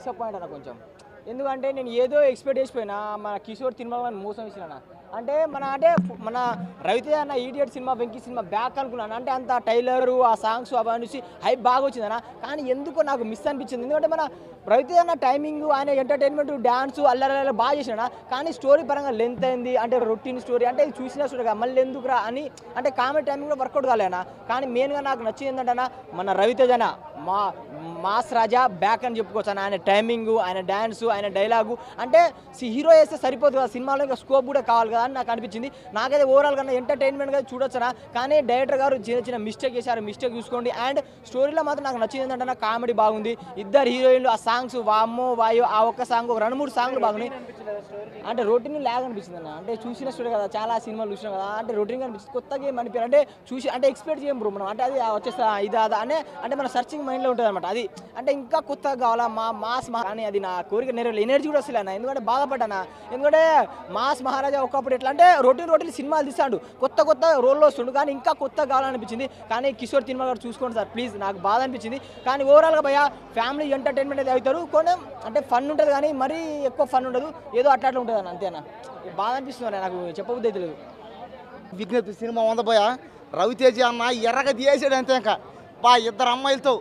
Disappoint అన్న కొంచెం. ఎందుకంటే నేను ఏదో ఎక్స్పెక్ట్ చేసిపోయినా మన కిషోర్ తిరుమల మోసం ఇచ్చిన. అంటే మన రవితేజ అన్న idiot cinema Venky cinema back అనుకున్నాను. అంటే అంత టైలరు ఆ సాంగ్స్ అవన్నీ చూసి హైప్ బాగా వచ్చిందన్న. కానీ ఎందుకో నాకు మిస్ అనిపించింది. ఎందుకంటే మన రవితేజ అన్న టైమింగ్ ఆయన ఎంటర్టైన్మెంట్ డ్యాన్స్ అల్లరి బాగా చేసినా. కానీ స్టోరీ పరంగా లెంత్ అయింది. అంటే రొటీన్ స్టోరీ అంటే చూసిన స్టోరీ మళ్ళీ ఎందుకురా అని అంటే కామెడీ టైమింగ్ కూడా వర్కౌట్ కాలేనా. కానీ మెయిన్గా నాకు నచ్చింది ఏంటంటే మన రవితేజ అన్న మాస్ రాజా బ్యాక్ అని చెప్పుకోవచ్చు అన్న. ఆయన టైమింగ్, ఆయన డ్యాన్స్, ఆయన డైలాగు అంటే హీరో వేస్తే సరిపోదు కదా సినిమాలో, ఇంకా స్కోప్ కూడా కావాలి కదా అని నాకు అనిపించింది. నాకైతే ఓవరాల్ కన్నా ఎంటర్టైన్మెంట్గా చూడొచ్చునా. కానీ డైరెక్టర్ గారు చిన్న చిన్న మిస్టేక్ చేశారు, మిస్టేక్ చూసుకోండి. అండ్ స్టోరీలో మాత్రం నాకు నచ్చింది ఏంటంటే కామెడీ బాగుంది. ఇద్దరు హీరోయిన్లు ఆ సాంగ్స్ వామ్మో వాయో ఆ ఒక్క సాంగ్ ఒక 2-3 సాంగ్లు బాగున్నాయి. అంటే రొటీన్ లాగ్ అనిపించింది అన్న. అంటే చూసిన స్టోరీ కదా, చాలా సినిమాలు చూసినాం కదా, అంటే రొటీన్ అనిపించింది. కొత్తగా ఏం అనిపించారు అంటే చూసి అంటే ఎక్స్పెక్ట్ చేయం బ్రో మనం. అంటే అది వచ్చేస్తా ఇది అదా అంటే మన సర్చింగ్ మైండ్లో ఉంటుంది అనమాట. అది అంటే ఇంకా కొత్తగా కావాలా మాస్ కానీ అది నా కోరిక నెరవేరు ఎనర్జీ కూడా వస్తుంది అన్న. ఎందుకంటే బాధపడ్డానా. ఎందుకంటే మాస్ మహారాజా ఒకప్పుడు ఎట్లా అంటే రొటీన్ సినిమాలు తీస్తాడు, కొత్త రోల్లో వస్తుండు. కానీ ఇంకా కొత్తగా కావాలనిపించింది. కానీ కిషోర్ తిరుమల గారు చూసుకోండి సార్ ప్లీజ్, నాకు బాధ అనిపించింది. కానీ ఓవరాల్గా భయ ఫ్యామిలీ ఎంటర్టైన్మెంట్ అయితే అవుతారు. కొన్ని అంటే ఫన్ ఉంటుంది కానీ మరీ ఎక్కువ ఫన్ ఉండదు, ఏదో అట్లా ఉంటుంది అన్న. అంతేనా బాధ అనిపిస్తుంది నాకు, చెప్పబుద్ధి అయితే లేదు. విజ్ఞప్తి సినిమా ఉందబోయా రవితేజ అన్న ఎర్రగా తీసాడు అంతే. ఇంకా ఇద్దరు అమ్మాయిలతో